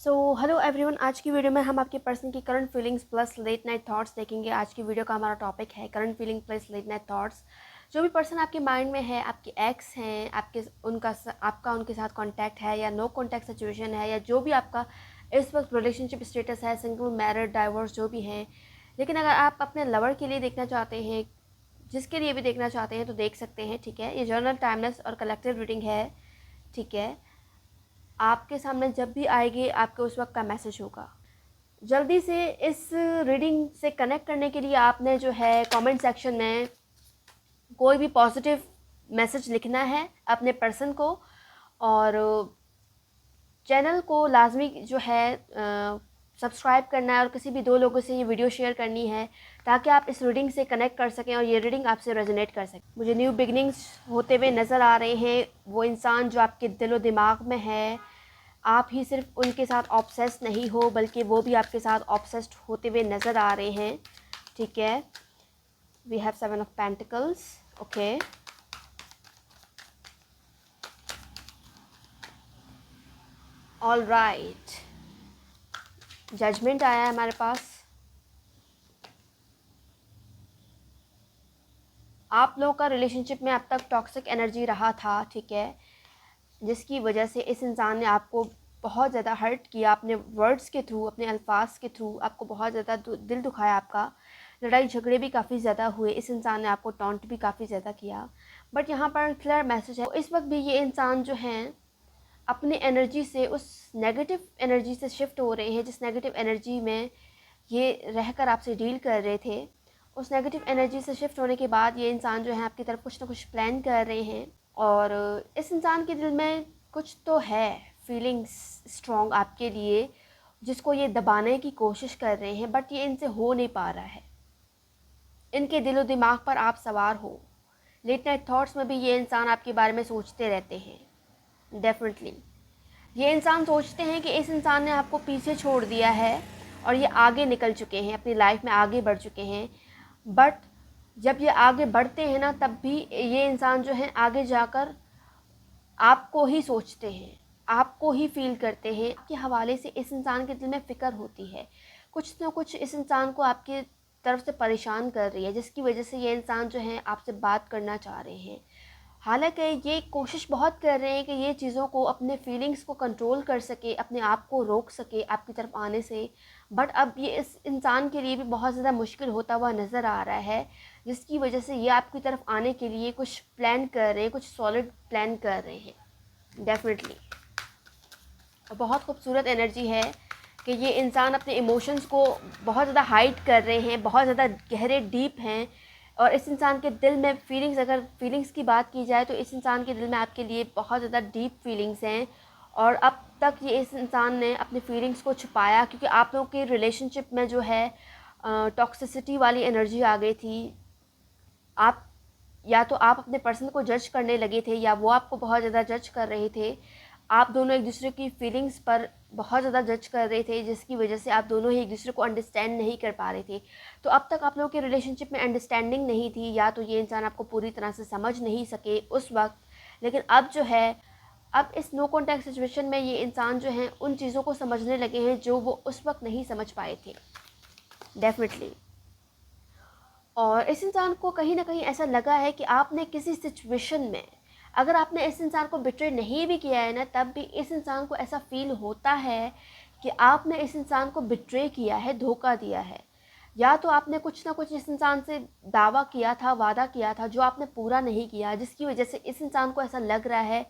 Hello everyone, आज की video में हम आपकी पर्सन की current feelings plus late night thoughts देखेंगे। आज की वीडियो का हमारा टॉपिक है current feeling plus late night thoughts. जो भी पर्सन आपके माइंड में है, आपके एक्स हैं, आपका उनके साथ कांटेक्ट है या नो कांटेक्ट सिचुएशन है, या जो भी आपका इस वक्त रिलेशनशिप स्टेटस है, सिंगल, मैरिड, डाइवोर्स, जो भी हैं। लेकिन अगर आप अपने लवर के लिए देखना चाहते हैं, जिसके लिए भी देखना चाहते हैं, तो देख सकते हैं। ठीक है, ये जर्नल, टाइमलेस और कलेक्टिव रीडिंग है। ठीक है, आपके सामने जब भी आएगी आपके उस वक्त का मैसेज होगा। जल्दी से इस रीडिंग से कनेक्ट करने के लिए आपने जो है कमेंट सेक्शन में कोई भी पॉजिटिव मैसेज लिखना है अपने पर्सन को, और चैनल को लाजमी जो है सब्सक्राइब करना है, और किसी भी 2 लोगों से ये वीडियो शेयर करनी है ताकि आप इस रीडिंग से कनेक्ट कर सकें और ये रीडिंग आपसे रेजोनेट कर सकें। मुझे न्यू बिगनिंग्स होते हुए नज़र आ रहे हैं। वो इंसान जो आपके दिलो दिमाग में है, आप ही सिर्फ उनके साथ ऑब्सेस नहीं हो, बल्कि वो भी आपके साथ ऑब्सेस्ड होते हुए नज़र आ रहे हैं। ठीक है, we have 7 of pentacles. Okay, all right, judgement आया है हमारे पास। आप लोगों का रिलेशनशिप में अब तक टॉक्सिक एनर्जी रहा था। ठीक है, जिसकी वजह से इस इंसान ने आपको बहुत ज़्यादा हर्ट किया, अपने वर्ड्स के थ्रू, अपने अल्फाज के थ्रू आपको बहुत ज़्यादा दिल दुखाया आपका। लड़ाई झगड़े भी काफ़ी ज़्यादा हुए, इस इंसान ने आपको टॉन्ट भी काफ़ी ज़्यादा किया। बट यहाँ पर क्लियर मैसेज है, इस वक्त भी ये इंसान जो हैं अपने एनर्जी से उस नेगेटिव एनर्जी से शिफ्ट हो रहे हैं, जिस नेगेटिव एनर्जी में ये रहकर आपसे डील कर रहे थे। उस नेगेटिव एनर्जी से शिफ्ट होने के बाद ये इंसान जो है आपकी तरफ कुछ ना कुछ प्लान कर रहे हैं, और इस इंसान के दिल में कुछ तो है, फीलिंग्स स्ट्रॉन्ग आपके लिए, जिसको ये दबाने की कोशिश कर रहे हैं, बट ये इनसे हो नहीं पा रहा है। इनके दिलो दिमाग पर आप सवार हो। लेट नाइट थॉट्स में भी ये इंसान आपके बारे में सोचते रहते हैं। डेफिनेटली ये इंसान सोचते हैं कि इस इंसान ने आपको पीछे छोड़ दिया है और ये आगे निकल चुके हैं, अपनी लाइफ में आगे बढ़ चुके हैं। बट जब ये आगे बढ़ते हैं ना, तब भी ये इंसान जो है आगे जाकर आपको ही सोचते हैं, आपको ही फील करते हैं। आपके हवाले से इस इंसान के दिल में फ़िक्र होती है, कुछ ना कुछ इस इंसान को आपकी तरफ से परेशान कर रही है, जिसकी वजह से ये इंसान जो है आपसे बात करना चाह रहे हैं। हालांकि ये कोशिश बहुत कर रहे हैं कि ये चीज़ों को, अपने फीलिंग्स को कंट्रोल कर सके, अपने आप को रोक सके आपकी तरफ आने से। बट अब ये इस इंसान के लिए भी बहुत ज़्यादा मुश्किल होता हुआ नज़र आ रहा है, जिसकी वजह से ये आपकी तरफ आने के लिए कुछ प्लान कर रहे हैं, कुछ सॉलिड प्लान कर रहे हैं। डेफिनेटली बहुत खूबसूरत एनर्जी है कि ये इंसान अपने इमोशंस को बहुत ज़्यादा हाइड कर रहे हैं, बहुत ज़्यादा गहरे डीप हैं। और इस इंसान के दिल में फीलिंग्स, अगर फीलिंग्स की बात की जाए तो इस इंसान के दिल में आपके लिए बहुत ज़्यादा डीप फीलिंग्स हैं। और अब तक ये इस इंसान ने अपनी फीलिंग्स को छुपाया, क्योंकि आप लोगों के रिलेशनशिप में जो है टॉक्सिसिटी वाली एनर्जी आ गई थी। आप या तो आप अपने पर्सन को जज करने लगे थे, या वो आपको बहुत ज़्यादा जज कर रहे थे। आप दोनों एक दूसरे की फीलिंग्स पर बहुत ज़्यादा जज कर रहे थे, जिसकी वजह से आप दोनों ही एक दूसरे को अंडरस्टैंड नहीं कर पा रहे थे। तो अब तक आप लोगों के रिलेशनशिप में अंडरस्टैंडिंग नहीं थी, या तो ये इंसान आपको पूरी तरह से समझ नहीं सके उस वक्त। लेकिन अब जो है, अब इस नो कॉन्टैक्ट सिचुएशन में ये इंसान जो हैं उन चीज़ों को समझने लगे हैं जो वो उस वक्त नहीं समझ पाए थे। डेफिनेटली। और इस इंसान को कहीं ना कहीं ऐसा लगा है कि आपने किसी सिचुएशन में, अगर आपने इस इंसान को बिट्रे नहीं भी किया है ना, तब भी इस इंसान को ऐसा फील होता है कि आपने इस इंसान को बिट्रे किया है, धोखा दिया है। या तो आपने कुछ ना कुछ इस इंसान से दावा किया था, वादा किया था, जो आपने पूरा नहीं किया, जिसकी वजह से इस इंसान को ऐसा लग रहा है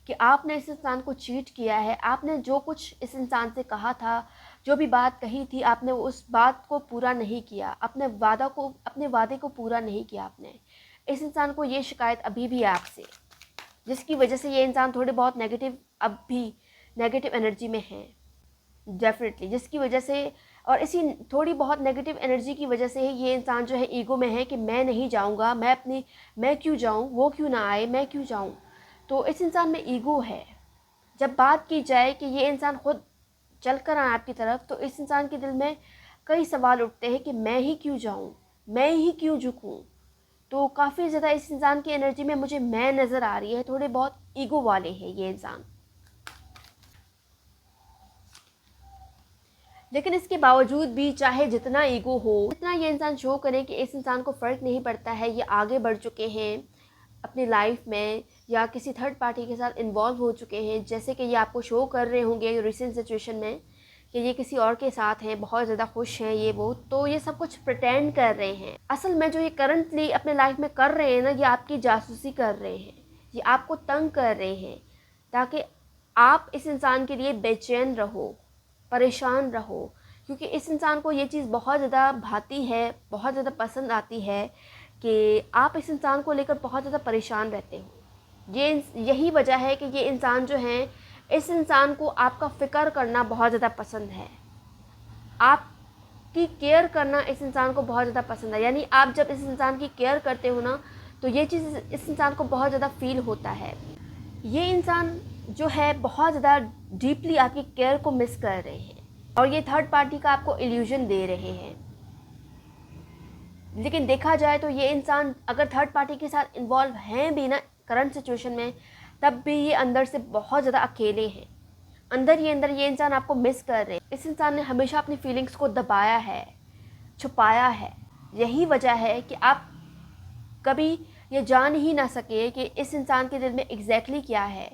कि आपने इस इंसान को चीट किया है। आपने जो कुछ इस इंसान से कहा था, जो भी बात कही थी, आपने उस बात को पूरा नहीं किया, अपने वादे को पूरा नहीं किया आपने। इस इंसान को ये शिकायत अभी भी है आपसे, जिसकी वजह से ये इंसान थोड़े बहुत नेगेटिव, अब भी नेगेटिव एनर्जी में है। डेफिनेटली, जिसकी वजह से, और इसी थोड़ी बहुत नेगेटिव एनर्जी की वजह से ही ये इंसान जो है ईगो में है कि मैं नहीं जाऊंगा, मैं क्यों जाऊं, वो क्यों ना आए, मैं क्यों जाऊं। तो इस इंसान में ईगो है। जब बात की जाए कि ये इंसान खुद चल कर आए आपकी तरफ, तो इस इंसान के दिल में कई सवाल उठते हैं कि मैं ही क्यों जाऊं, मैं ही क्यों झुकूं। तो काफ़ी ज़्यादा इस इंसान की एनर्जी में मुझे मैं नज़र आ रही है, थोड़े बहुत ईगो वाले हैं ये इंसान। लेकिन इसके बावजूद भी चाहे जितना ईगो हो, जितना ये इंसान शो करे कि इस इंसान को फ़र्क नहीं पड़ता है, ये आगे बढ़ चुके हैं अपनी लाइफ में या किसी थर्ड पार्टी के साथ इन्वॉल्व हो चुके हैं, जैसे कि ये आपको शो कर रहे होंगे रिसेंट सिचुएशन में कि ये किसी और के साथ हैं, बहुत ज़्यादा खुश हैं ये वो, तो ये सब कुछ प्रिटेंड कर रहे हैं। असल में जो ये करंटली अपने लाइफ में कर रहे हैं ना, ये आपकी जासूसी कर रहे हैं, ये आपको तंग कर रहे हैं ताकि आप इस इंसान के लिए बेचैन रहो, परेशान रहो, क्योंकि इस इंसान को ये चीज़ बहुत ज़्यादा भाती है, बहुत ज़्यादा पसंद आती है कि आप इस इंसान को लेकर बहुत ज़्यादा परेशान रहते हो। यही वजह है कि ये इंसान जो हैं, इस इंसान को आपका फ़िक्र करना बहुत ज़्यादा पसंद है, आपकी केयर करना इस इंसान को बहुत ज़्यादा पसंद है। यानी आप जब इस इंसान की केयर करते हो ना, तो ये चीज़ इस इंसान को बहुत ज़्यादा फ़ील होता है। ये इंसान जो है बहुत ज़्यादा डीपली आपकी केयर को मिस कर रहे हैं और ये थर्ड पार्टी का आपको इल्यूज़न दे रहे हैं। लेकिन देखा जाए तो ये इंसान अगर थर्ड पार्टी के साथ इन्वॉल्व हैं भी ना करंट सिचुएशन में, तब भी ये अंदर से बहुत ज़्यादा अकेले हैं। अंदर ये इंसान आपको मिस कर रहे हैं। इस इंसान ने हमेशा अपनी फीलिंग्स को दबाया है, छुपाया है। यही वजह है कि आप कभी ये जान ही ना सके कि इस इंसान के दिल में एग्जैक्टली क्या है,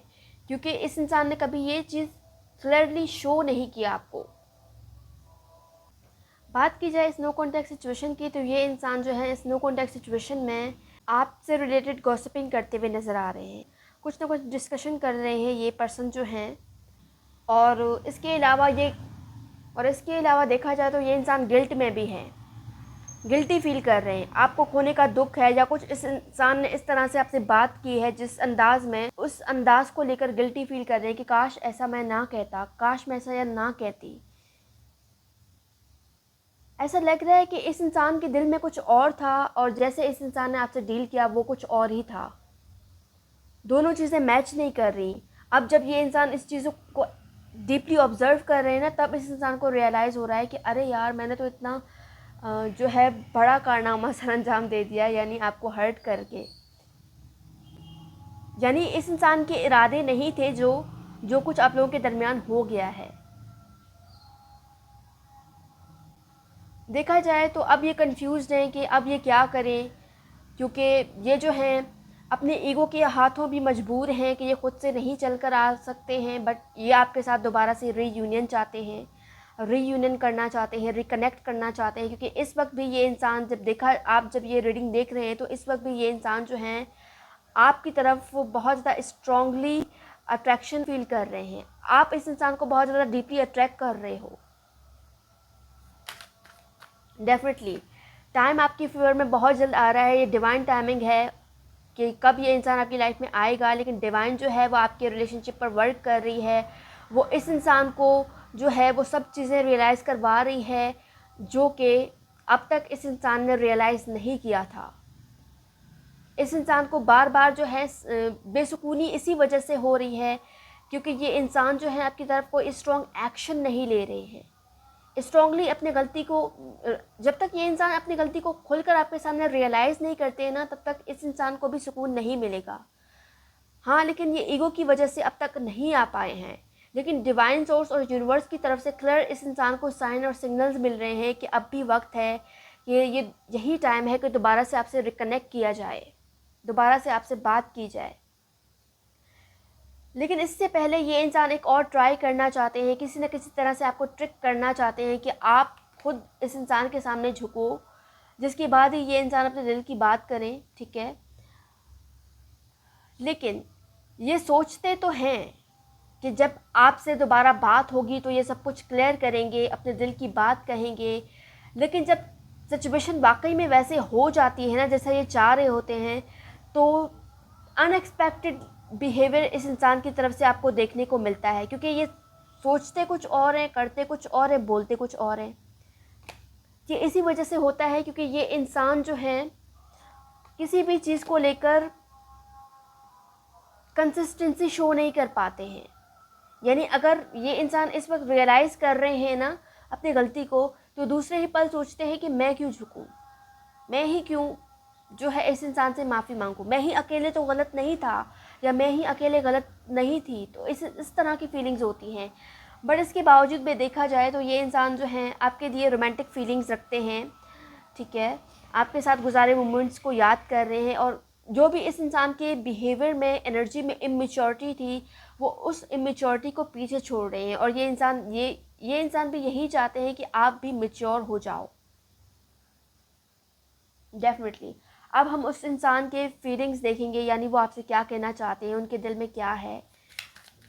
क्योंकि इस इंसान ने कभी ये चीज़ क्लियरली शो नहीं किया आपको। बात की जाए इस नो कॉन्टैक्ट सिचुएशन की, तो ये इंसान जो है इस नो कॉन्टैक्ट सिचुएशन में आपसे रिलेटेड गॉसिपिंग करते हुए नज़र आ रहे हैं, कुछ ना कुछ डिस्कशन कर रहे हैं ये पर्सन जो हैं। और इसके अलावा देखा जाए तो ये इंसान गिल्ट में भी है, गिल्टी फील कर रहे हैं। आपको खोने का दुख है या कुछ इस इंसान ने इस तरह से आपसे बात की है जिस अंदाज में, उस अंदाज को लेकर गिल्टी फील कर रहे हैं कि काश ऐसा मैं ना कहता, काश मैं ऐसा या ना कहती। ऐसा लग रहा है कि इस इंसान के दिल में कुछ और था और जैसे इस इंसान ने आपसे डील किया वो कुछ और ही था। दोनों चीज़ें मैच नहीं कर रही। अब जब ये इंसान इस चीज़ों को डीपली ऑब्ज़र्व कर रहे हैं ना, तब इस इंसान को रियलाइज़ हो रहा है कि अरे यार, मैंने तो इतना जो है बड़ा कारनामा सर अंजाम दे दिया, यानी आपको हर्ट करके। यानी इस इंसान के इरादे नहीं थे जो कुछ आप लोगों के दरमियान हो गया है। देखा जाए तो अब ये कंफ्यूज्ड हैं कि अब ये क्या करें, क्योंकि ये जो हैं अपने ईगो के हाथों भी मजबूर हैं कि ये ख़ुद से नहीं चल कर आ सकते हैं, बट ये आपके साथ दोबारा से रीयूनियन चाहते हैं, रीयूनियन करना चाहते हैं, रिकनेक्ट करना चाहते हैं। क्योंकि इस वक्त भी ये इंसान आप जब ये रीडिंग देख रहे हैं तो इस वक्त भी ये इंसान जो हैं आपकी तरफ बहुत ज़्यादा स्ट्रॉन्गली अट्रैक्शन फील कर रहे हैं। आप इस इंसान को बहुत ज़्यादा डीपली अट्रैक्ट कर रहे हो। डेफिनेटली टाइम आपकी फेवर में बहुत जल्द आ रहा है। ये डिवाइन टाइमिंग है कि कब ये इंसान आपकी लाइफ में आएगा, लेकिन डिवाइन जो है वो आपके रिलेशनशिप पर वर्क कर रही है। वो इस इंसान को जो है वो सब चीज़ें रियलाइज़ करवा रही है जो कि अब तक इस इंसान ने रियलाइज़ नहीं किया था। इस इंसान को बार बार जो है बेसुकूनी इसी वजह से हो रही है क्योंकि ये इंसान जो है आपकी तरफ कोई स्ट्रॉन्ग एक्शन नहीं ले रहे हैं। स्ट्रॉन्गली अपने गलती को, जब तक ये इंसान अपनी गलती को खुलकर आपके सामने रियलाइज़ नहीं करते हैं ना, तब तक इस इंसान को भी सुकून नहीं मिलेगा। हाँ, लेकिन ये ईगो की वजह से अब तक नहीं आ पाए हैं। लेकिन डिवाइन सोर्स और यूनिवर्स की तरफ से क्लियर इस इंसान को साइन और सिग्नल्स मिल रहे हैं कि अब भी वक्त है कि यही टाइम है कि दोबारा से आपसे रिकनेक्ट किया जाए, दोबारा से आपसे बात की जाए। लेकिन इससे पहले ये इंसान एक और ट्राई करना चाहते हैं, किसी न किसी तरह से आपको ट्रिक करना चाहते हैं कि आप खुद इस इंसान के सामने झुको, जिसके बाद ही ये इंसान अपने दिल की बात करें, ठीक है। लेकिन ये सोचते तो हैं कि जब आपसे दोबारा बात होगी तो ये सब कुछ क्लियर करेंगे, अपने दिल की बात कहेंगे। लेकिन जब सिचुएशन वाकई में वैसे हो जाती है ना जैसा ये चाह रहे होते हैं, तो अनएक्सपेक्टेड बिहेवियर इस इंसान की तरफ से आपको देखने को मिलता है, क्योंकि ये सोचते कुछ और हैं, करते कुछ और है, बोलते कुछ और हैं। ये इसी वजह से होता है क्योंकि ये इंसान जो है किसी भी चीज़ को लेकर कंसिस्टेंसी शो नहीं कर पाते हैं। यानी अगर ये इंसान इस वक्त रियलाइज़ कर रहे हैं ना अपनी गलती को, तो दूसरे ही पल सोचते हैं कि मैं क्यों झुकूं, मैं ही क्यों जो है इस इंसान से माफ़ी मांगूं, मैं ही अकेले तो गलत नहीं था या मैं ही अकेले गलत नहीं थी। तो इस तरह की फीलिंग्स होती हैं। बट इसके बावजूद भी देखा जाए तो ये इंसान जो हैं आपके लिए रोमांटिक फीलिंग्स रखते हैं, ठीक है, आपके साथ गुजारे मोमेंट्स को याद कर रहे हैं, और जो भी इस इंसान के बिहेवियर में, एनर्जी में इमेच्योरिटी थी, वो उस इमेच्योरिटी को पीछे छोड़ रहे हैं। और ये इंसान भी यही चाहते हैं कि आप भी मैच्योर हो जाओ। डेफिनेटली अब हम उस इंसान के फीलिंग्स देखेंगे, यानी वो आपसे क्या कहना चाहते हैं, उनके दिल में क्या है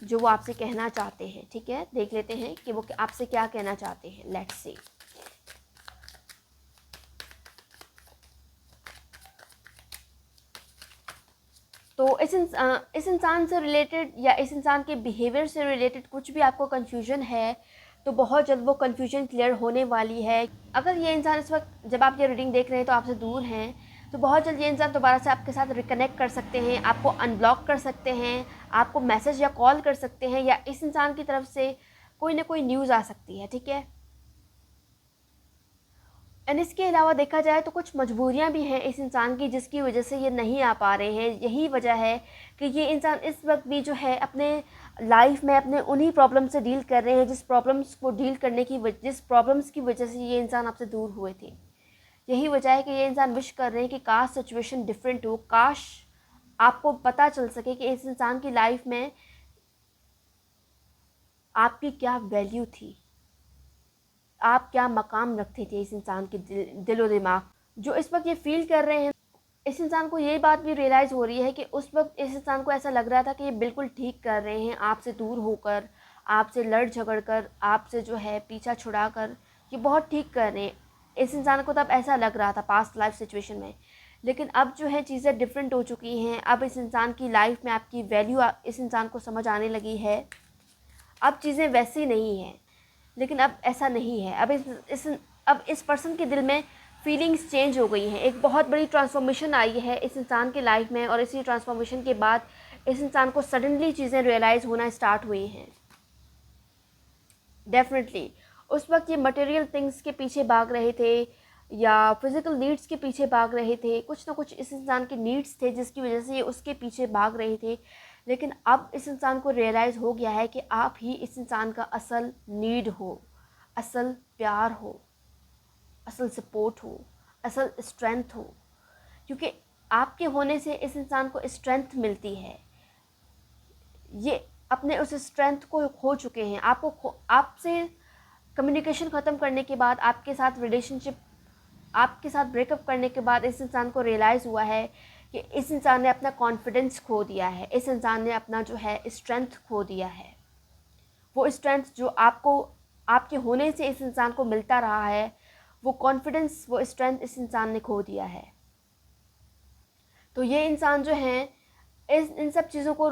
जो वो आपसे कहना चाहते हैं। ठीक है, देख लेते हैं कि वो आपसे क्या कहना चाहते हैं। Let's see. तो इस इंसान से रिलेटेड या इस इंसान के बिहेवियर से रिलेटेड कुछ भी आपको कन्फ्यूजन है तो बहुत जल्द वो कन्फ्यूजन क्लियर होने वाली है। अगर ये इंसान इस वक्त जब आप ये रीडिंग देख रहे हैं तो आपसे दूर हैं, तो बहुत जल्द ये इंसान दोबारा से आपके साथ रिकनेक्ट कर सकते हैं, आपको अनब्लॉक कर सकते हैं, आपको मैसेज या कॉल कर सकते हैं, या इस इंसान की तरफ से कोई ना कोई न्यूज़ आ सकती है। ठीक है, एंड इसके अलावा देखा जाए तो कुछ मजबूरियां भी हैं इस इंसान की जिसकी वजह से ये नहीं आ पा रहे हैं। यही वजह है कि ये इंसान इस वक्त भी जो है अपने लाइफ में अपने उन्हीं प्रॉब्लम से डील कर रहे हैं जिस प्रॉब्लम्स की वजह से ये इंसान आपसे दूर हुए थे। यही वजह है कि ये इंसान विश कर रहे हैं कि काश सिचुएशन डिफरेंट हो, काश आपको पता चल सके कि इस इंसान की लाइफ में आपकी क्या वैल्यू थी, आप क्या मकाम रखते थे इस इंसान के दिलो दिमाग। जो इस वक्त ये फील कर रहे हैं, इस इंसान को ये बात भी रियलाइज़ हो रही है कि उस वक्त इस इंसान को ऐसा लग रहा था कि ये बिल्कुल ठीक कर रहे हैं, आपसे दूर होकर, आपसे लड़ झगड़ कर, आपसे जो है पीछा छुड़ा कर, ये बहुत ठीक कर रहे हैं। इस इंसान को तब ऐसा लग रहा था पास्ट लाइफ सिचुएशन में, लेकिन अब जो है चीज़ें डिफरेंट हो चुकी हैं। अब इस इंसान की लाइफ में आपकी वैल्यू इस इंसान को समझ आने लगी है। अब चीज़ें वैसी नहीं हैं, लेकिन अब ऐसा नहीं है। अब इस पर्सन के दिल में फीलिंग्स चेंज हो गई हैं। एक बहुत बड़ी ट्रांसफॉर्मेशन आई है इस इंसान के लाइफ में, और इसी ट्रांसफॉर्मेशन के बाद इस इंसान को सडनली चीज़ें रियलाइज़ होना स्टार्ट हुई हैं। डेफिनेटली उस वक्त ये मटेरियल थिंग्स के पीछे भाग रहे थे या फिज़िकल नीड्स के पीछे भाग रहे थे। कुछ ना कुछ इस इंसान के नीड्स थे जिसकी वजह से ये उसके पीछे भाग रहे थे। लेकिन अब इस इंसान को रियलाइज़ हो गया है कि आप ही इस इंसान का असल नीड हो, असल प्यार हो, असल सपोर्ट हो, असल स्ट्रेंथ हो, क्योंकि आपके होने से इस इंसान को स्ट्रेंथ मिलती है। ये अपने उस स्ट्रेंथ को खो चुके हैं। आपसे कम्युनिकेशन ख़त्म करने के बाद, आपके साथ ब्रेकअप करने के बाद इस इंसान को रियलाइज़ हुआ है कि इस इंसान ने अपना कॉन्फिडेंस खो दिया है, इस इंसान ने अपना जो है स्ट्रेंथ खो दिया है। वो स्ट्रेंथ जो आपके होने से इस इंसान को मिलता रहा है, वो कॉन्फिडेंस, वो स्ट्रेंथ इस इंसान ने खो दिया है। तो ये इंसान जो है इन सब चीज़ों को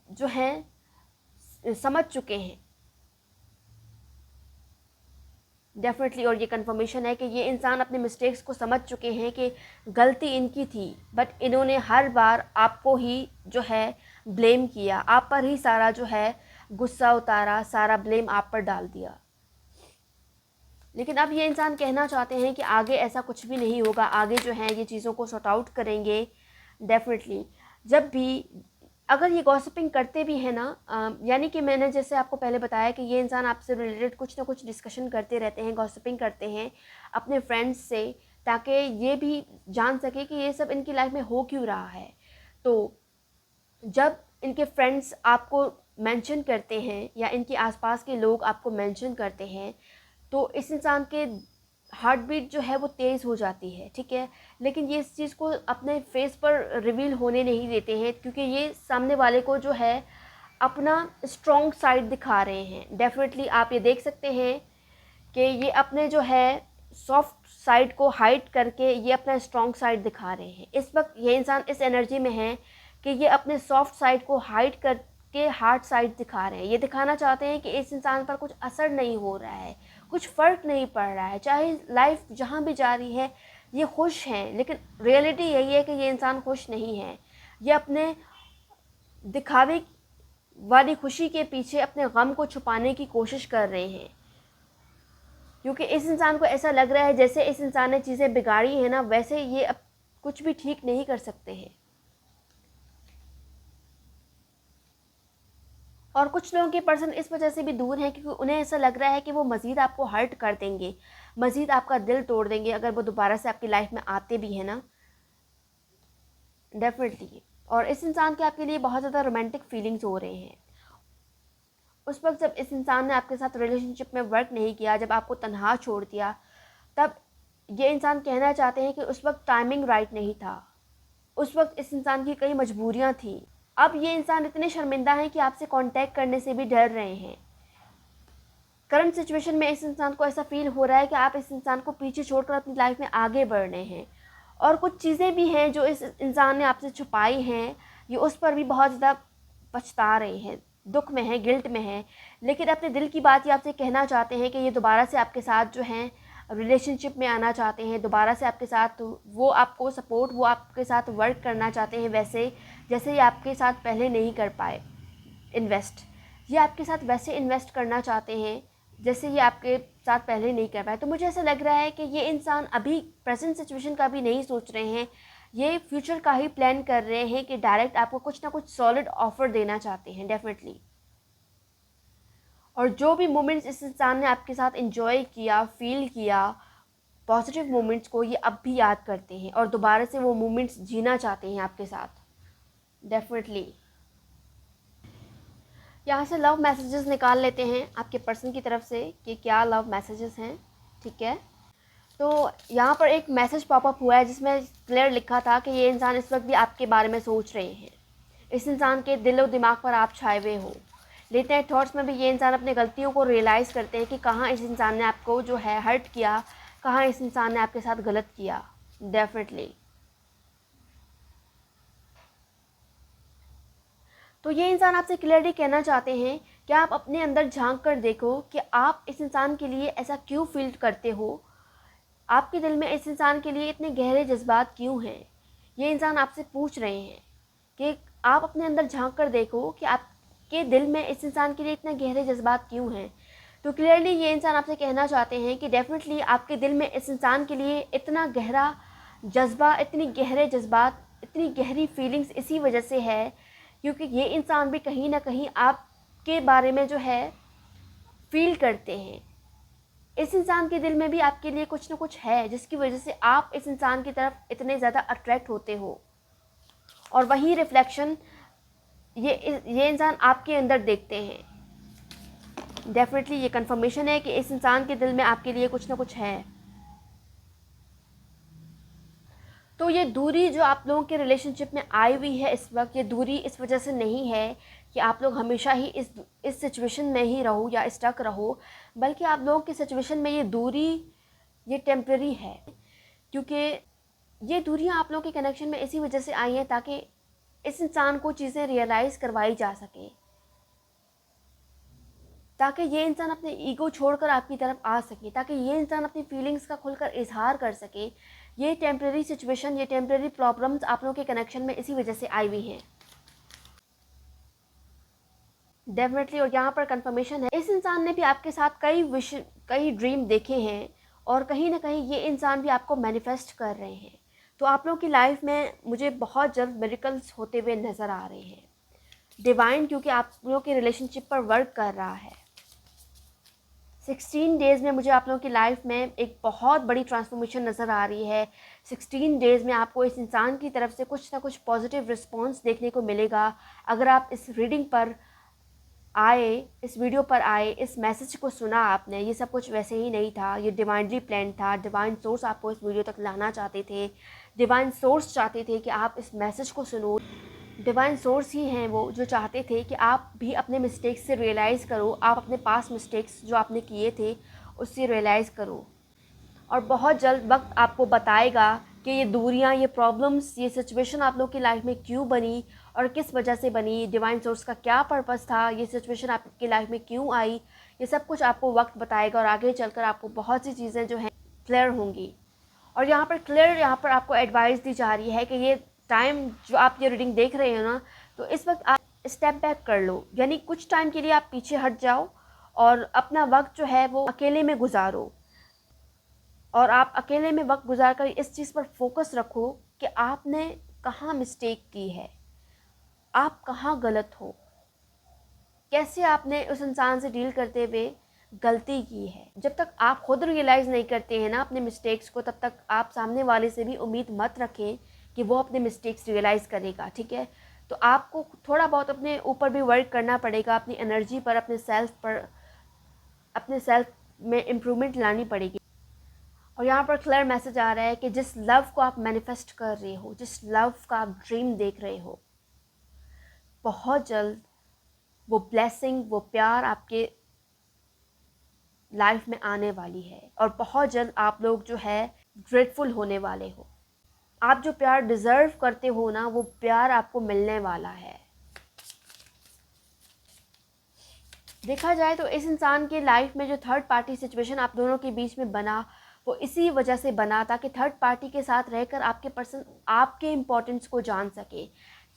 जो है समझ चुके हैं डेफिनेटली, और ये कंफर्मेशन है कि ये इंसान अपने मिस्टेक्स को समझ चुके हैं कि गलती इनकी थी, बट इन्होंने हर बार आपको ही जो है ब्लेम किया, आप पर ही सारा जो है गुस्सा उतारा, सारा ब्लेम आप पर डाल दिया। लेकिन अब ये इंसान कहना चाहते हैं कि आगे ऐसा कुछ भी नहीं होगा, आगे जो है ये चीज़ों को सॉर्ट आउट करेंगे। डेफिनेटली जब भी अगर ये गॉसिपिंग करते भी हैं ना, यानी कि मैंने जैसे आपको पहले बताया कि ये इंसान आपसे रिलेटेड कुछ ना कुछ डिस्कशन करते रहते हैं, गॉसिपिंग करते हैं अपने फ्रेंड्स से, ताकि ये भी जान सके कि ये सब इनकी लाइफ में हो क्यों रहा है। तो जब इनके फ्रेंड्स आपको मेंशन करते हैं या इनके आसपास के लोग आपको मेंशन करते हैं, तो इस इंसान के हार्ट बीट जो है वो तेज़ हो जाती है। ठीक है, लेकिन ये इस चीज़ को अपने फेस पर रिवील होने नहीं देते हैं, क्योंकि ये सामने वाले को जो है अपना स्ट्रॉन्ग साइड दिखा रहे हैं। डेफिनेटली आप ये देख सकते हैं कि ये अपने जो है सॉफ्ट साइड को हाइड करके ये अपना स्ट्रॉन्ग साइड दिखा रहे हैं। इस वक्त ये इंसान इस एनर्जी में है कि ये अपने सॉफ्ट साइड को हाइड करके हार्ड साइड दिखा रहे हैं। ये दिखाना चाहते हैं कि इस इंसान पर कुछ असर नहीं हो रहा है, कुछ फ़र्क नहीं पड़ रहा है, चाहे लाइफ जहाँ भी जा रही है ये खुश हैं, लेकिन रियलिटी यही है कि ये इंसान खुश नहीं है। ये अपने दिखावे वाली खुशी के पीछे अपने गम को छुपाने की कोशिश कर रहे हैं, क्योंकि इस इंसान को ऐसा लग रहा है जैसे इस इंसान ने चीज़ें बिगाड़ी है ना, वैसे ये अब कुछ भी ठीक नहीं कर सकते हैं। और कुछ लोगों के पर्सन इस वजह से भी दूर हैं क्योंकि उन्हें ऐसा लग रहा है कि वो मज़ीद आपको हर्ट कर देंगे, मज़ीद आपका दिल तोड़ देंगे अगर वो दोबारा से आपकी लाइफ में आते भी हैं ना, डेफिनेटली। और इस इंसान के आपके लिए बहुत ज़्यादा रोमांटिक फीलिंग्स हो रहे हैं। उस वक्त जब इस इंसान ने आपके साथ रिलेशनशिप में वर्क नहीं किया, जब आपको तन्हा छोड़ दिया, तब ये इंसान कहना चाहते हैं कि उस वक्त टाइमिंग राइट नहीं था, उस वक्त इस इंसान की कई मजबूरियां थी। अब ये इंसान इतने शर्मिंदा हैं कि आपसे कांटेक्ट करने से भी डर रहे हैं। करंट सिचुएशन में इस इंसान को ऐसा फील हो रहा है कि आप इस इंसान को पीछे छोड़कर अपनी लाइफ में आगे बढ़ रहे हैं। और कुछ चीज़ें भी हैं जो इस इंसान ने आपसे छुपाई हैं, ये उस पर भी बहुत ज़्यादा पछता रहे हैं, दुख में है, गिल्ट में है। लेकिन अपने दिल की बात ये आपसे कहना चाहते हैं कि ये दोबारा से आपके साथ जो हैं रिलेशनशिप में आना चाहते हैं, दोबारा से आपके साथ वो आपको सपोर्ट, वो आपके साथ वर्क करना चाहते हैं वैसे जैसे ये आपके साथ पहले नहीं कर पाए इन्वेस्ट। ये आपके साथ वैसे इन्वेस्ट करना चाहते हैं जैसे ये आपके साथ पहले नहीं कर पाए। तो मुझे ऐसा लग रहा है कि ये इंसान अभी प्रेजेंट सिचुएशन का भी नहीं सोच रहे हैं, ये फ्यूचर का ही प्लान कर रहे हैं कि डायरेक्ट आपको कुछ ना कुछ सॉलिड ऑफर देना चाहते हैं डेफिनेटली। और जो भी मोमेंट्स इस इंसान ने आपके साथ एंजॉय किया, फील किया, पॉजिटिव मोमेंट्स को ये अब भी याद करते हैं और दोबारा से वो मोमेंट्स जीना चाहते हैं आपके साथ डेफिनेटली। यहाँ से लव मैसेजेस निकाल लेते हैं आपके पर्सन की तरफ से कि क्या लव मैसेजेस हैं, ठीक है। तो यहाँ पर एक मैसेज पॉपअप हुआ है जिसमें क्लियर लिखा था कि ये इंसान इस वक्त भी आपके बारे में सोच रहे हैं, इस इंसान के दिल और दिमाग पर आप छाए हुए हो। लेट नाइट थॉट्स में भी ये इंसान अपनी गलतियों को रियलाइज़ करते हैं कि कहाँ इस इंसान ने आपको जो है हर्ट किया, कहाँ इस इंसान ने आपके साथ गलत किया डेफिनेटली। तो ये इंसान आपसे क्लियरली कहना चाहते हैं कि आप अपने अंदर झांक कर देखो कि आप इस इंसान के लिए ऐसा क्यों फील करते हो, आपके दिल में इस इंसान के लिए इतने गहरे जज्बात क्यों हैं। ये इंसान आपसे पूछ रहे हैं कि आप अपने अंदर झांक कर देखो कि आपके दिल में इस इंसान के लिए इतने गहरे जज्बात क्यों हैं। तो क्लियरली ये इंसान आपसे कहना चाहते हैं कि डेफिनेटली आपके दिल में इस इंसान के लिए इतना गहरा जज्बा, इतनी गहरे जज्बात, इतनी गहरी फीलिंग्स इसी वजह से है क्योंकि ये इंसान भी कहीं ना कहीं आपके बारे में जो है फील करते हैं। इस इंसान के दिल में भी आपके लिए कुछ ना कुछ है जिसकी वजह से आप इस इंसान की तरफ इतने ज़्यादा अट्रैक्ट होते हो और वही रिफ्लेक्शन ये इंसान आपके अंदर देखते हैं। डेफिनेटली ये कंफर्मेशन है कि इस इंसान के दिल में आपके लिए कुछ ना कुछ है। तो ये दूरी जो आप लोगों के रिलेशनशिप में आई हुई है इस वक्त, ये दूरी इस वजह से नहीं है कि आप लोग हमेशा ही इस सिचुएशन में ही रहो या स्टक रहो, बल्कि आप लोगों की सिचुएशन में ये दूरी ये टेम्प्रेरी है। क्योंकि ये दूरियां आप लोगों के कनेक्शन में इसी वजह से आई हैं ताकि इस इंसान को चीज़ें रियलाइज़ करवाई जा सके, ताकि ये इंसान अपने ईगो छोड़कर आपकी तरफ आ सके, ताकि ये इंसान अपनी फीलिंग्स का खुलकर इजहार कर सके। ये टेम्प्रेरी सिचुएशन, ये टेम्प्रेरी प्रॉब्लम्स आप लोगों के कनेक्शन में इसी वजह से आई हुई हैं डेफिनेटली। और यहाँ पर कंफर्मेशन है इस इंसान ने भी आपके साथ कई ड्रीम देखे हैं और कहीं ना कहीं ये इंसान भी आपको मैनिफेस्ट कर रहे हैं। तो आप लोगों की लाइफ में मुझे बहुत जल्द मिरेकल्स होते हुए नज़र आ रहे हैं डिवाइन, क्योंकि आप लोगों के रिलेशनशिप पर वर्क कर रहा है। 16 डेज़ में मुझे आप लोगों की लाइफ में एक बहुत बड़ी ट्रांसफॉर्मेशन नज़र आ रही है। 16 डेज़ में आपको इस इंसान की तरफ से कुछ ना कुछ पॉजिटिव रिस्पॉन्स देखने को मिलेगा। अगर आप इस रीडिंग पर आए, इस वीडियो पर आए, इस मैसेज को सुना आपने, ये सब कुछ वैसे ही नहीं था, ये डिवाइनली प्लान था। डिवाइन सोर्स आपको इस वीडियो तक लाना चाहते थे, डिवाइन सोर्स चाहते थे कि आप इस मैसेज को सुनो। डिवाइन सोर्स ही हैं वो जो चाहते थे कि आप भी अपने मिस्टेक्स से रियलाइज़ करो, आप अपने पास मिस्टेक्स जो आपने किए थे उससे रियलाइज़ करो। और बहुत जल्द वक्त आपको बताएगा कि ये दूरियां, ये प्रॉब्लम्स, ये सिचुएशन आप लोग की लाइफ में क्यों बनी और किस वजह से बनी, डिवाइन सोर्स का क्या पर्पस था, ये सिचुएशन आपकी लाइफ में क्यों आई, ये सब कुछ आपको वक्त बताएगा। और आगे चलकर आपको बहुत सी चीज़ें जो हैं क्लियर होंगी। और यहाँ पर आपको एडवाइस दी जा रही है कि ये टाइम जो आप ये रीडिंग देख रहे हो ना, तो इस वक्त आप स्टेप बैक कर लो, यानी कुछ टाइम के लिए आप पीछे हट जाओ और अपना वक्त जो है वो अकेले में गुजारो। और आप अकेले में वक्त गुजार कर इस चीज़ पर फोकस रखो कि आपने कहाँ मिस्टेक की है, आप कहाँ गलत हो। कैसे आपने उस इंसान से डील करते हुए गलती की है। जब तक आप खुद रियलाइज़ नहीं करते हैं ना अपने मिस्टेक्स को, तब तक आप सामने वाले से भी उम्मीद मत रखें कि वो अपने मिस्टेक्स रियलाइज़ करेगा, ठीक है। तो आपको थोड़ा बहुत अपने ऊपर भी वर्क करना पड़ेगा, अपनी एनर्जी पर, अपने सेल्फ पर, अपने सेल्फ में इम्प्रूवमेंट लानी पड़ेगी। और यहाँ पर क्लियर मैसेज आ रहा है कि जिस लव को आप मैनिफेस्ट कर रहे हो, जिस लव का आप ड्रीम देख रहे हो, बहुत जल्द वो ब्लेसिंग, वो प्यार आपके लाइफ में आने वाली है। और बहुत जल्द आप लोग जो है ग्रेटफुल होने वाले हो। आप जो प्यार डिज़र्व करते हो ना, वो प्यार आपको मिलने वाला है। देखा जाए तो इस इंसान के लाइफ में जो थर्ड पार्टी सिचुएशन आप दोनों के बीच में बना, वो इसी वजह से बना ताकि थर्ड पार्टी के साथ रहकर आपके पर्सन आपके इम्पोर्टेंस को जान सके।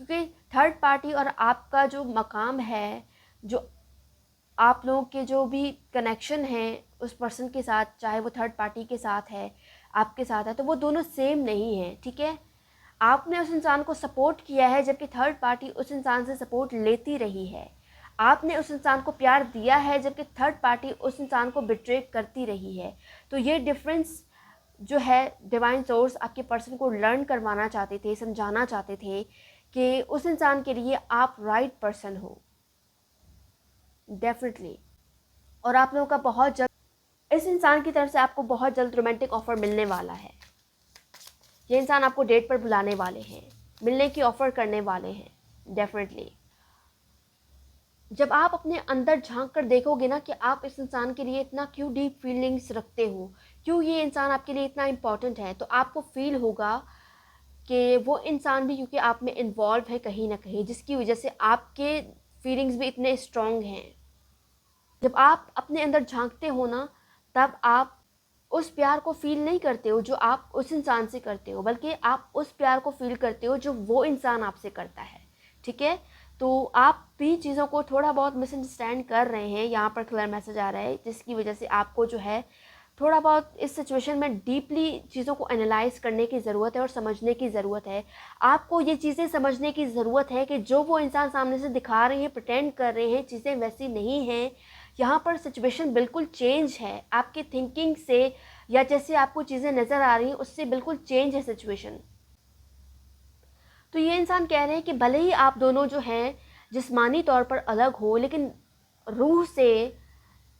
क्योंकि थर्ड पार्टी और आपका जो मकाम है, जो आप लोगों के जो भी कनेक्शन है उस पर्सन के साथ, चाहे वो थर्ड पार्टी के साथ है, आपके साथ है, तो वो दोनों सेम नहीं है, ठीक है। आपने उस इंसान को सपोर्ट किया है, जबकि थर्ड पार्टी उस इंसान से सपोर्ट लेती रही है। आपने उस इंसान को प्यार दिया है, जबकि थर्ड पार्टी उस इंसान को बिट्रे करती रही है। तो ये डिफरेंस जो है डिवाइन सोर्स आपके पर्सन को लर्न करवाना चाहते थे, समझाना चाहते थे कि उस इंसान के लिए आप राइट पर्सन हो, डेफिनेटली। और आप लोगों का बहुत जल्द इस इंसान की तरफ से आपको बहुत जल्द रोमांटिक ऑफर मिलने वाला है। ये इंसान आपको डेट पर बुलाने वाले हैं, मिलने की ऑफ़र करने वाले हैं, डेफिनेटली। जब आप अपने अंदर झांक कर देखोगे ना कि आप इस इंसान के लिए इतना क्यों डीप फीलिंग्स रखते हो, क्यों ये इंसान आपके लिए इतना इम्पॉर्टेंट है, तो आपको फील होगा कि वो इंसान भी क्योंकि आप में इन्वॉल्व है कहीं ना कहीं, जिसकी वजह से आपके फीलिंग्स भी इतने स्ट्रॉन्ग हैं। जब आप अपने अंदर झांकते हो ना, तब आप उस प्यार को फील नहीं करते हो जो आप उस इंसान से करते हो, बल्कि आप उस प्यार को फील करते हो जो वो इंसान आपसे करता है, ठीक है। तो आप भी चीज़ों को थोड़ा बहुत मिसअंडरस्टैंड कर रहे हैं, यहाँ पर क्लियर मैसेज आ रहा है, जिसकी वजह से आपको जो है थोड़ा बहुत इस सिचुएशन में डीपली चीज़ों को एनालाइज करने की ज़रूरत है और समझने की ज़रूरत है। आपको ये चीज़ें समझने की ज़रूरत है कि जो वो इंसान सामने से दिखा रहे हैं, प्रिटेंड कर रहे हैं, चीज़ें वैसी नहीं हैं। यहाँ पर सिचुएशन बिल्कुल चेंज है आपकी थिंकिंग से, या जैसे आपको चीज़ें नज़र आ रही हैं उससे बिल्कुल चेंज है सिचुएशन। तो ये इंसान कह रहे हैं कि भले ही आप दोनों जो हैं जिस्मानी तौर पर अलग हो, लेकिन रूह से,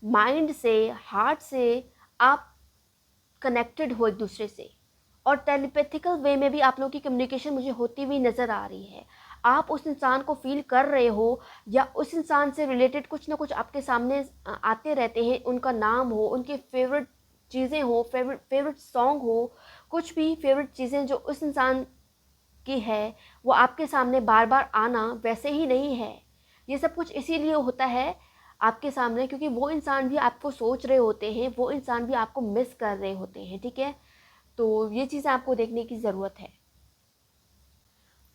माइंड से, हार्ट से आप कनेक्टेड हो एक दूसरे से। और टेलीपैथिकल वे में भी आप लोगों की कम्युनिकेशन मुझे होती हुई नज़र आ रही है। आप उस इंसान को फील कर रहे हो, या उस इंसान से रिलेटेड कुछ ना कुछ आपके सामने आते रहते हैं, उनका नाम हो, उनके फेवरेट चीज़ें हो, फेवरेट सॉन्ग हो, कुछ भी फेवरेट चीज़ें जो उस इंसान की है, वो आपके सामने बार बार आना वैसे ही नहीं है। ये सब कुछ इसीलिए होता है आपके सामने क्योंकि वो इंसान भी आपको सोच रहे होते हैं, वो इंसान भी आपको मिस कर रहे होते हैं, ठीक है। तो ये चीज़ें आपको देखने की ज़रूरत है।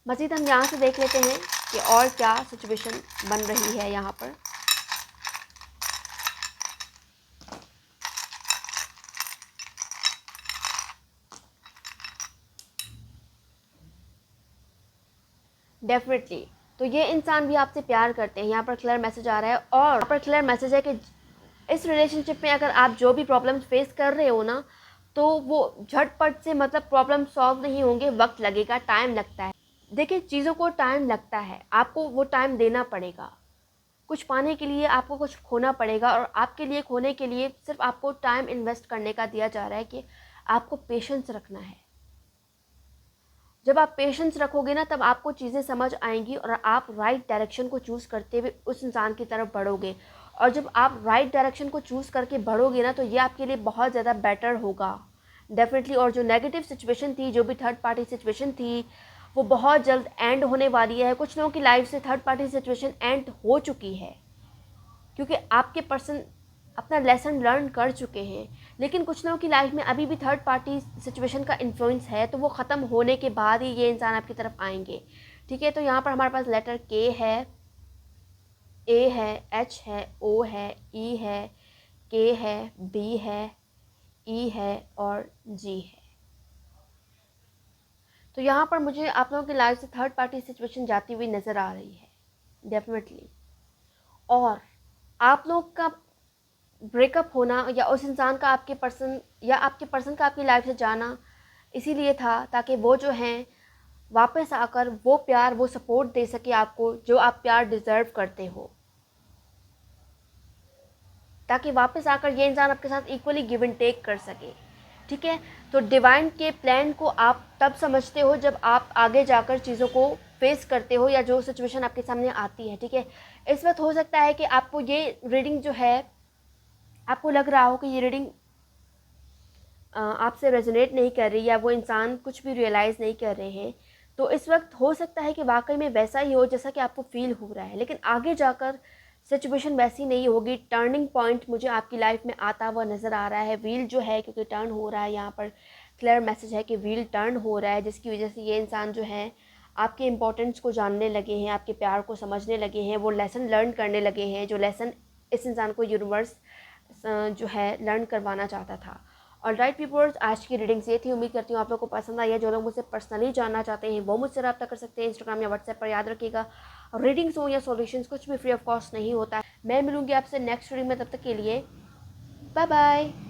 मज़ीद हम यहाँ से देख लेते हैं कि और क्या सिचुएशन बन रही है यहाँ पर। डेफिनेटली। तो ये इंसान भी आपसे प्यार करते हैं, यहाँ पर क्लियर मैसेज आ रहा है। और यहाँ पर क्लियर मैसेज है कि इस रिलेशनशिप में अगर आप जो भी प्रॉब्लम्स फेस कर रहे हो ना, तो वो झटपट से मतलब प्रॉब्लम सॉल्व नहीं होंगे, वक्त लगेगा, टाइम लगता है। देखिए, चीज़ों को टाइम लगता है, आपको वो टाइम देना पड़ेगा। कुछ पाने के लिए आपको कुछ खोना पड़ेगा, और आपके लिए खोने के लिए सिर्फ आपको टाइम इन्वेस्ट करने का दिया जा रहा है कि आपको पेशेंस रखना है। जब आप पेशेंस रखोगे ना, तब आपको चीज़ें समझ आएंगी और आप राइट डायरेक्शन को चूज़ करते हुए उस इंसान की तरफ बढ़ोगे। और जब आप राइट डायरेक्शन को चूज़ करके बढ़ोगे ना, तो ये आपके लिए बहुत ज़्यादा बेटर होगा, डेफिनेटली। और जो नेगेटिव सिचुएशन थी, जो भी थर्ड पार्टी सिचुएशन थी, वो बहुत जल्द एंड होने वाली है। कुछ लोगों की लाइफ से थर्ड पार्टी सिचुएशन एंड हो चुकी है, क्योंकि आपके पर्सन अपना लेसन लर्न कर चुके हैं। लेकिन कुछ लोगों की लाइफ में अभी भी थर्ड पार्टी सिचुएशन का इन्फ्लुएंस है, तो वो ख़त्म होने के बाद ही ये इंसान आपकी तरफ आएंगे, ठीक है। तो यहाँ पर हमारे पास लेटर के है, ए है, एच है, ओ है, ई है, के है, बी है, ई है और जी है। तो यहाँ पर मुझे आप लोगों की लाइफ से थर्ड पार्टी सिचुएशन जाती हुई नज़र आ रही है, डेफिनेटली। और आप लोग का ब्रेकअप होना या उस इंसान का आपके पर्सन का आपकी लाइफ से जाना इसीलिए था ताकि वो जो हैं वापस आकर वो प्यार वो सपोर्ट दे सके आपको जो आप प्यार डिज़र्व करते हो, ताकि वापस आकर ये इंसान आपके साथ इक्वली गिव एंड टेक कर सके। ठीक है, तो डिवाइन के प्लान को आप तब समझते हो जब आप आगे जाकर चीज़ों को फेस करते हो या जो सिचुएशन आपके सामने आती है। ठीक है, इस वक्त हो सकता है कि आपको ये रीडिंग जो है, आपको लग रहा हो कि ये रीडिंग आपसे रेजोनेट नहीं कर रही या वो इंसान कुछ भी रियलाइज़ नहीं कर रहे हैं, तो इस वक्त हो सकता है कि वाकई में वैसा ही हो जैसा कि आपको फील हो रहा है, लेकिन आगे जाकर सिचुएशन वैसी नहीं होगी। टर्निंग पॉइंट मुझे आपकी लाइफ में आता हुआ नज़र आ रहा है। व्हील जो है, क्योंकि टर्न हो रहा है, यहाँ पर क्लियर मैसेज है कि व्हील टर्न हो रहा है, जिसकी वजह से ये इंसान जो है आपके इंपॉर्टेंस को जानने लगे हैं, आपके प्यार को समझने लगे हैं, वो लेसन लर्न करने लगे हैं जो लेसन इस इंसान को यूनिवर्स जो है लर्न करवाना चाहता था। और राइट व्यूअर्स, आज की रीडिंग्स ये थी। उम्मीद करती हूँ आप लोगों को पसंद आई है। जो लोग मुझसे पर्सनली जानना चाहते हैं वो मुझसे रब्ता कर सकते हैं इंस्टाग्राम या व्हाट्सएप पर। याद रखिएगा, रीडिंग्स हो या सॉल्यूशंस कुछ भी फ्री ऑफ कॉस्ट नहीं होता है। मैं मिलूंगी आपसे नेक्स्ट रीडिंग में, तब तक के लिए बाय बाय।